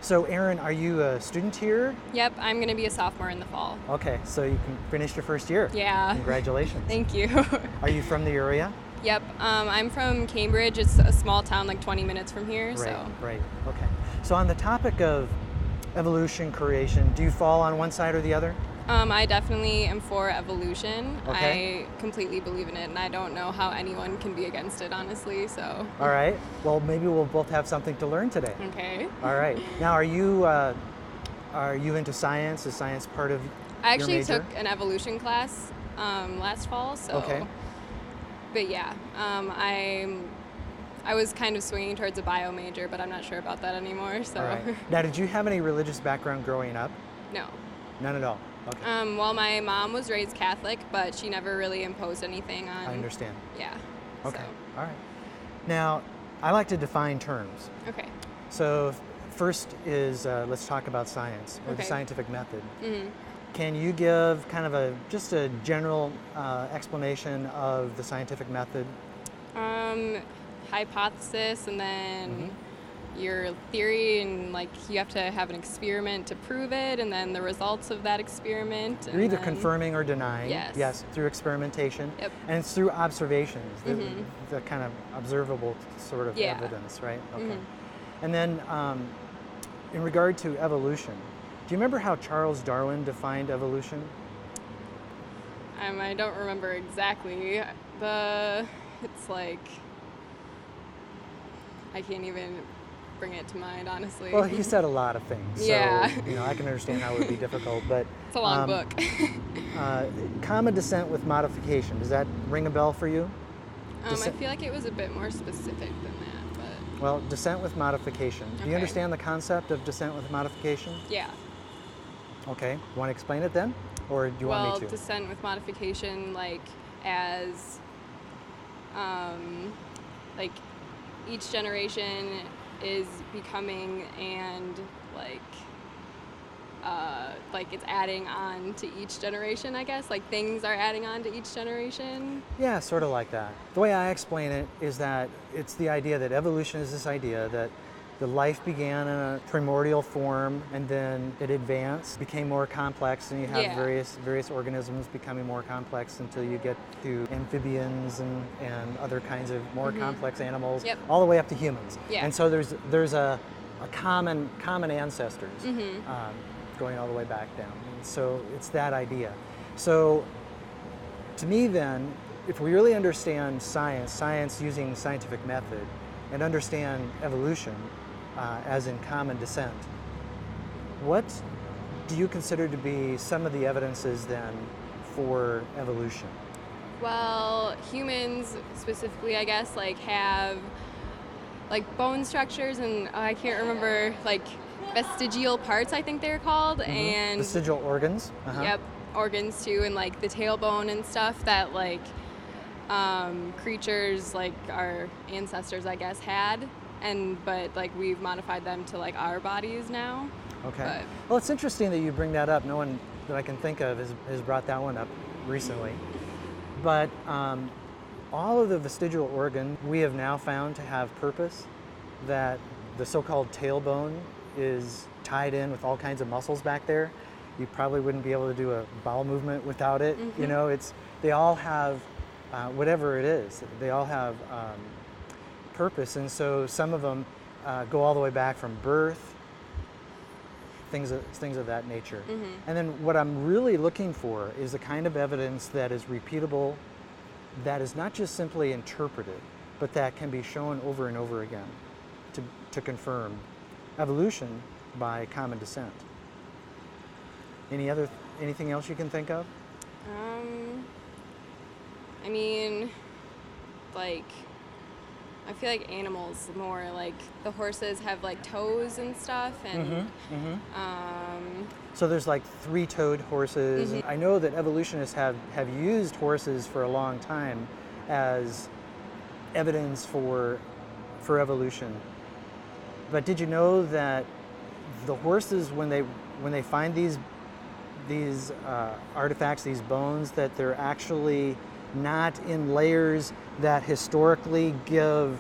So Erin, are you a student here? Yep, I'm going to be a sophomore in the fall. Okay, so you can finish your first year. Yeah. Congratulations. Thank you. Are you from the area? Yep, I'm from Cambridge. It's a small town, like 20 minutes from here. Right. Okay. So on the topic of evolution, creation, do you fall on one side or the other? I definitely am for evolution. Okay. I completely believe in it, and I don't know how anyone can be against it, honestly. So. All right. Well, maybe we'll both have something to learn today. Okay. All right. Now, are you into science? Is science part of I actually your major? took an evolution class last fall. So. Okay. But yeah, I was kind of swinging towards a bio major, but I'm not sure about that anymore. So. All right. Now, did you have any religious background growing up? No. None at all. Okay. Well, my mom was raised Catholic, but she never really imposed anything on. I understand. Yeah. Okay. So. All right. Now, I like to define terms. Okay. So first is let's talk about science or the Okay. scientific method. Mm-hmm. Can you give kind of just a general explanation of the scientific method? Hypothesis, and then your theory, and like you have to have an experiment to prove it, and then the results of that experiment. You're either confirming or denying. Yes. Yes, through experimentation. Yep. And it's through observations, the kind of observable sort of Yeah. evidence, right? Okay. And then in regard to evolution, do you remember how Charles Darwin defined evolution? I don't remember exactly. It's like I can't even bring it to mind, honestly. Well, he said a lot of things. So, Yeah. I can understand how it would be difficult, but It's a long book. common descent with modification. Does that ring a bell for you? I feel like it was a bit more specific than that, but Well, descent with modification. Do you Okay. understand the concept of descent with modification? yeah. Okay. Want to explain it then? Or do you want me to? Descent with modification, like as like each generation is becoming and like it's adding on to each generation, I guess. Like things are adding on to each generation. Yeah, sort of like that. The way I explain it is that it's the idea that evolution is this idea that the life began in a primordial form and then it advanced, became more complex, and you have Yeah. various organisms becoming more complex until you get to amphibians and other kinds of more complex animals, Yep. all the way up to humans. Yeah. And so there's a common ancestors going all the way back down. And so it's that idea. So to me then, if we really understand science using scientific method, and understand evolution as in common descent, what do you consider to be some of the evidences then for evolution? Well, humans specifically, I guess, like have like bone structures, and I can't remember, like vestigial parts, I think they're called, and Vestigial organs? yep, organs too, and like the tailbone and stuff that like creatures like our ancestors, I guess, had, but like we've modified them to like our bodies now. Okay. But- Well, it's interesting that you bring that up. No one that I can think of has brought that one up recently. But all of the vestigial organs we have now found to have purpose, that the so-called tailbone is tied in with all kinds of muscles back there. You probably wouldn't be able to do a bowel movement without it. They all have, whatever it is, they all have purpose. And so some of them go all the way back from birth, things of that nature. And then what I'm really looking for is the kind of evidence that is repeatable, that is not just simply interpreted, but that can be shown over and over again to confirm evolution by common descent. Anything else you can think of? I mean, like, I feel like animals more, like the horses have like toes and stuff, and So there's like three-toed horses. I know that evolutionists have used horses for a long time as evidence for evolution. But did you know that the horses, when they find these artifacts, these bones, that they're actually not in layers that historically give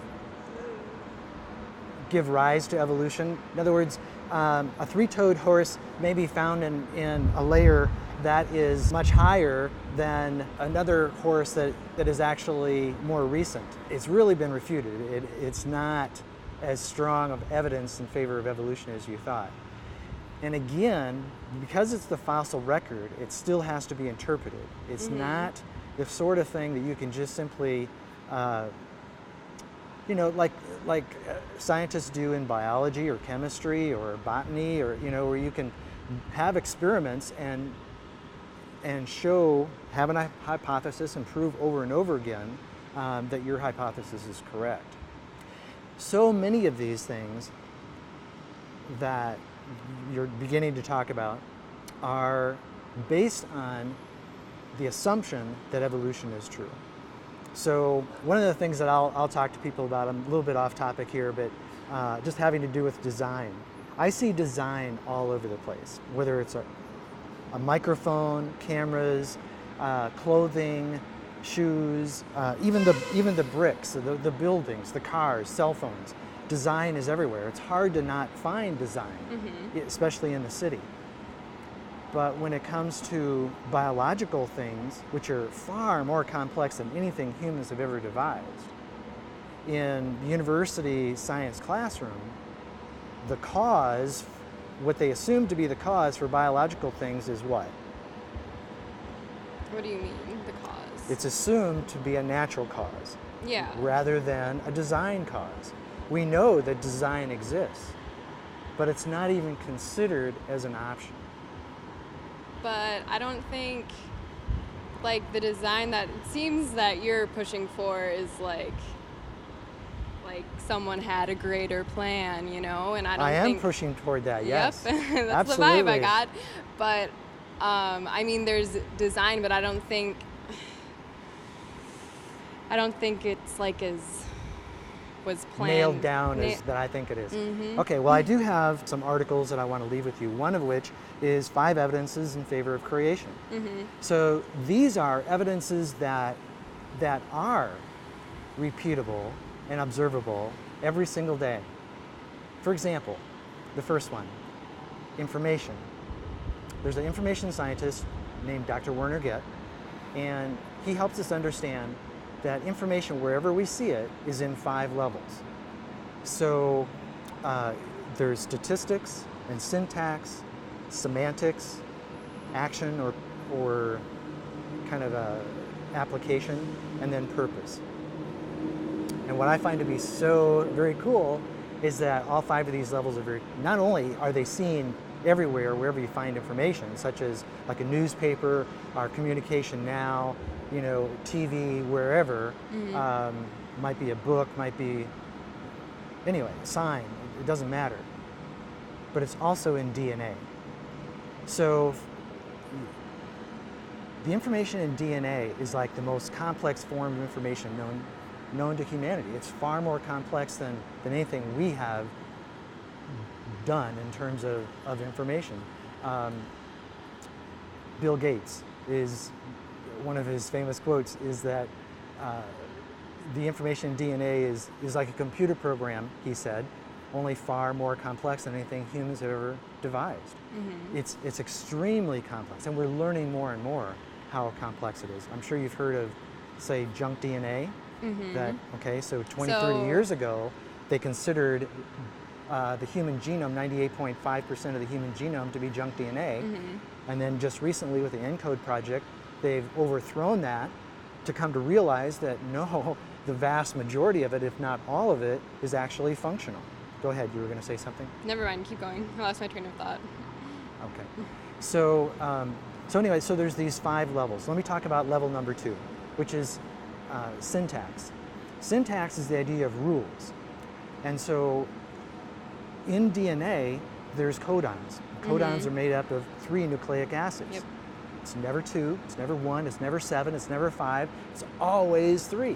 rise to evolution? In other words, a three-toed horse may be found in a layer that is much higher than another horse that is actually more recent. It's really been refuted. It's not as strong of evidence in favor of evolution as you thought. And again, because it's the fossil record, it still has to be interpreted. It's not the sort of thing that you can just simply, like scientists do in biology or chemistry or botany, or where you can have experiments and have a hypothesis and prove over and over again that your hypothesis is correct. So many of these things that you're beginning to talk about are based on the assumption that evolution is true. So one of the things that I'll talk to people about, I'm a little bit off topic here, but just having to do with design. I see design all over the place, whether it's a microphone, cameras, clothing, shoes, even the bricks, the buildings, the cars, cell phones. Design is everywhere. It's hard to not find design, especially in the city. But when it comes to biological things, which are far more complex than anything humans have ever devised, in the university science classroom, the cause, what they assume to be the cause for biological things is what? What do you mean, the cause? It's assumed to be a natural cause, rather than a design cause. We know that design exists, but it's not even considered as an option. But I don't think, like, the design that it seems that you're pushing for is like someone had a greater plan, and I am pushing toward that, yes. Yep, that's absolutely. the vibe I got. But I mean, there's design, but I don't think it's like as was planned. Nailed down as that I think it is. Okay, well, I do have some articles that I want to leave with you, one of which is 5 evidences in favor of creation. So these are evidences that are repeatable and observable every single day. For example, the first one, information. There's an information scientist named Dr. Werner Gett, and he helps us understand that information, wherever we see it, is in 5 levels. So there's statistics and syntax, semantics, action or kind of a application, and then purpose. And what I find to be so very cool is that all 5 of these levels are not only are they seen everywhere, wherever you find information, such as like a newspaper, our communication now, TV, wherever, might be a book, might be, anyway, a sign, it doesn't matter. But it's also in DNA. So the information in DNA is like the most complex form of information known to humanity. It's far more complex than anything we have done in terms of information. Bill Gates is, one of his famous quotes is that the information in DNA is like a computer program, he said, only far more complex than anything humans have ever devised. It's extremely complex, and we're learning more and more how complex it is. I'm sure you've heard of, say, junk DNA. So 30 years ago, they considered the human genome, 98.5% of the human genome, to be junk DNA. And then just recently with the ENCODE project, they've overthrown that to come to realize that no, the vast majority of it, if not all of it, is actually functional. Go ahead, you were going to say something? Never mind, keep going. I lost my train of thought. Okay. So anyway, so there's these 5 levels. Let me talk about level number 2, which is syntax. Syntax is the idea of rules. And so in DNA, there's codons. Codons are made up of 3 nucleic acids. It's never 2, it's never 1, it's never 7, it's never 5, it's always 3.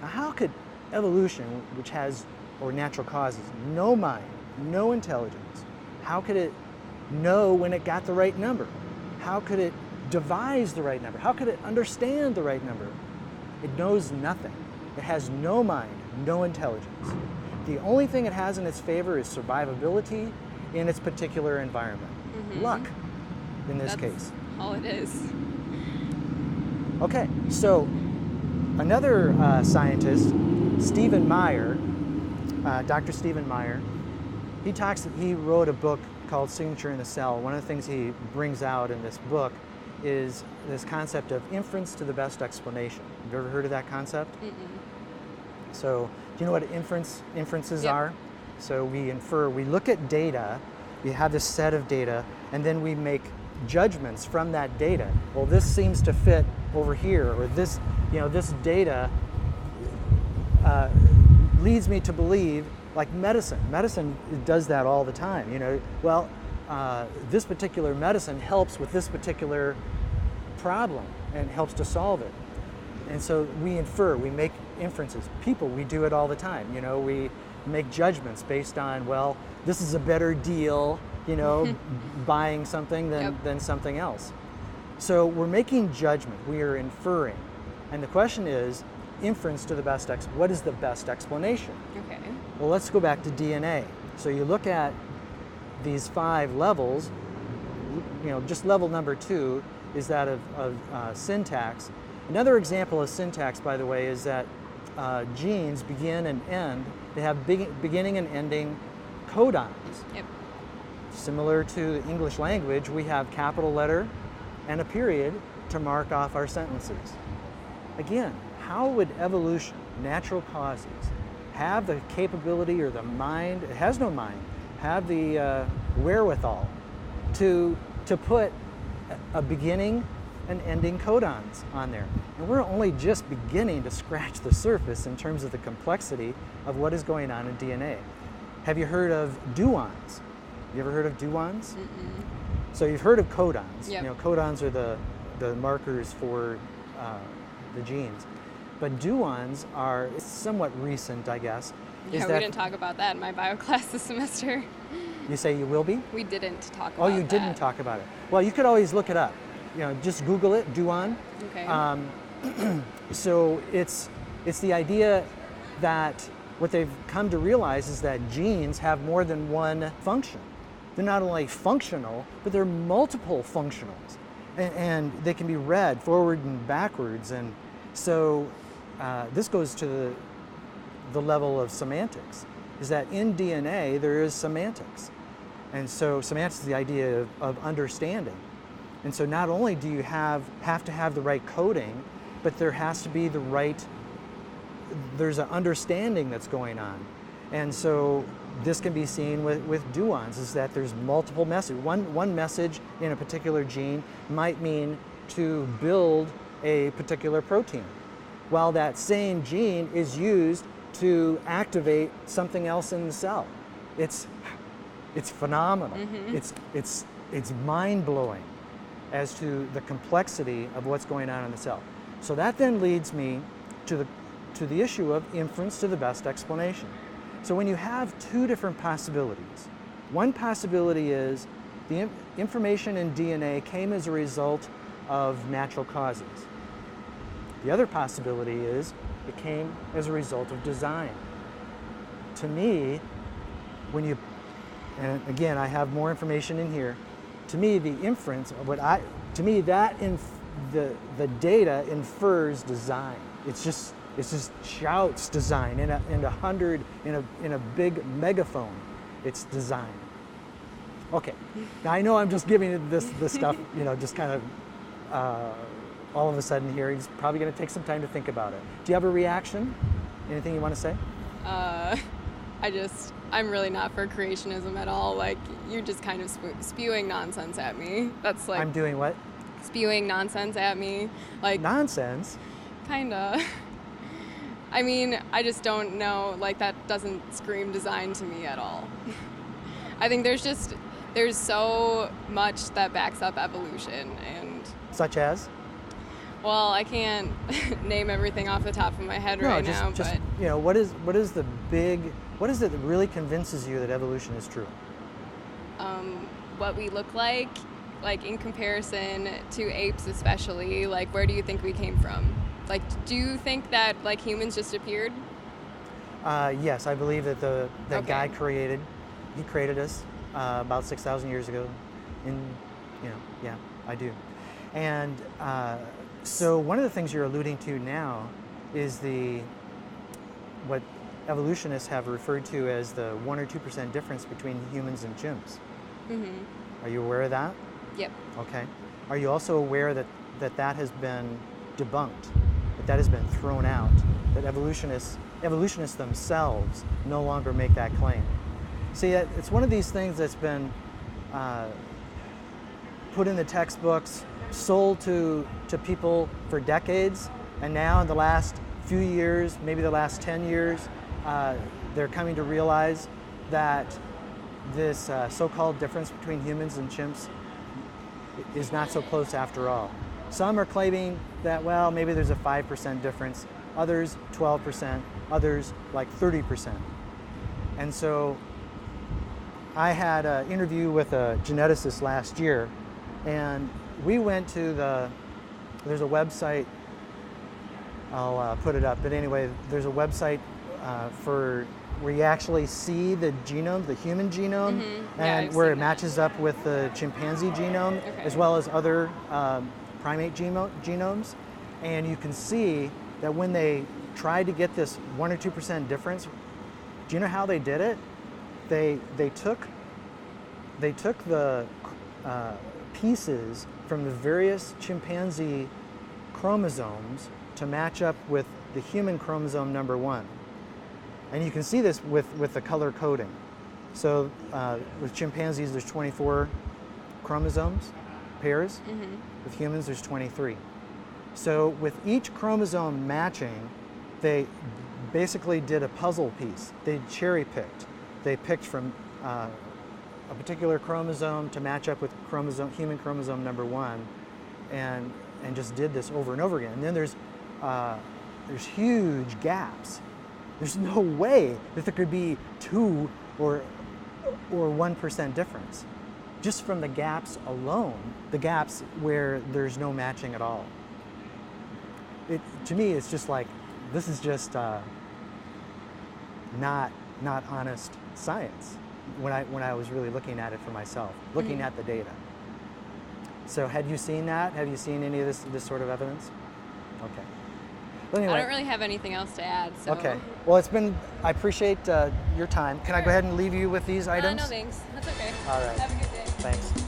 Now how could evolution, which has, or natural causes, no mind, no intelligence, how could it know when it got the right number? How could it devise the right number? How could it understand the right number? It knows nothing. It has no mind, no intelligence. The only thing it has in its favor is survivability in its particular environment. Luck, in this case. All it is. Okay, so another scientist, Stephen Meyer, Dr. Stephen Meyer, he wrote a book called Signature in the Cell. One of the things he brings out in this book is this concept of inference to the best explanation. Have you ever heard of that concept? So, do you know what inferences are? So we infer, we look at data, we have this set of data, and then we make judgments from that data. Well, this seems to fit over here, or this, this data leads me to believe, like medicine. Medicine does that all the time. This particular medicine helps with this particular problem and helps to solve it. And so we infer, we make inferences. People, we do it all the time. We make judgments based on, well, this is a better deal, buying something than something else. So we're making judgment, we are inferring. And the question is, inference to the best, what is the best explanation? Okay. Well, let's go back to DNA. So you look at these 5 levels, just level number 2 is that of syntax. Another example of syntax, by the way, is that genes begin and end. They have beginning and ending codons. Yep. Similar to the English language, we have capital letter and a period to mark off our sentences. Again, how would evolution, natural causes, have the capability or the mind, it has no mind, have the wherewithal to put a beginning and ending codons on there? And we're only just beginning to scratch the surface in terms of the complexity of what is going on in DNA. Have you heard of duons? You ever heard of duons? So you've heard of codons. Yep. Codons are the markers for the genes. But duons are somewhat recent, I guess. We didn't talk about that in my bio class this semester. You say you will be? We didn't talk about that. Oh, you didn't talk about it. Well, you could always look it up. Just Google it, duon. Okay. So it's the idea that what they've come to realize is that genes have more than one function. They're not only functional, but they're multiple functionals. And they can be read forward and backwards. And so this goes to the level of semantics, is that in DNA there is semantics. And so semantics is the idea of understanding. And so not only do you have to have the right coding, but there has to be there's an understanding that's going on. And so this can be seen with duons, is that there's multiple messages. One message in a particular gene might mean to build a particular protein, while that same gene is used to activate something else in the cell. It's phenomenal. It's mind-blowing as to the complexity of what's going on in the cell. So that then leads me to the issue of inference to the best explanation. So when you have 2 different possibilities, one possibility is the information in DNA came as a result of natural causes. The other possibility is it came as a result of design. To me, and again, I have more information in here, to me, the inference of the data infers design. It's just shouts design in a big megaphone. It's design. Okay. Now I know I'm just giving you this stuff, just kind of all of a sudden here. He's probably going to take some time to think about it. Do you have a reaction? Anything you want to say? I'm really not for creationism at all. Like, you're just kind of spewing nonsense at me. That's like... I'm doing what? Spewing nonsense at me. Like... Nonsense? Kinda. I mean, I just don't know. Like, that doesn't scream design to me at all. I think there's so much that backs up evolution, and... Such as? Well, I can't name everything off the top of my head now, but... what is it that really convinces you that evolution is true? What we look like in comparison to apes especially, like, where do you think we came from? Like, do you think that, like, humans just appeared? Yes, I believe that that guy created us. about 6,000 years ago. Yeah, I do. And so one of the things you're alluding to now is what evolutionists have referred to as the 1 or 2% difference between humans and chimps. Are you aware of that? Yep. Okay. Are you also aware that has been debunked, that has been thrown out, that evolutionists themselves no longer make that claim? See, it's one of these things that's been put in the textbooks, sold to people for decades, and now in the last few years, maybe the last 10 years, they're coming to realize that this so-called difference between humans and chimps is not so close after all. Some are claiming that, well, maybe there's a 5% difference, others 12%, others like 30%. And so I had an interview with a geneticist last year, and we went to there's a website, I'll put it up, but anyway, there's a website where you actually see the genome, the human genome, and where it matches up with the chimpanzee genome, as well as other primate genomes. And you can see that when they tried to get this 1 or 2% difference, do you know how they did it? They took the pieces from the various chimpanzee chromosomes to match up with the human chromosome number 1. And you can see this with the color coding. So with chimpanzees, there's 24 chromosomes, pairs. With humans, there's 23. So with each chromosome matching, they basically did a puzzle piece. They cherry picked. They picked from a particular chromosome to match up with human chromosome number 1, and just did this over and over again. And then there's huge gaps. There's no way that there could be 2 or 1% difference, just from the gaps alone, the gaps where there's no matching at all. To me, it's just like, this is just not honest science when I was really looking at it for myself, looking at the data. So had you seen that? Have you seen any of this sort of evidence? Okay. But anyway, I don't really have anything else to add. So. Okay. Well, I appreciate your time. Can I go ahead and leave you with these items? No, thanks. That's okay. All right. Have a good day. Thanks.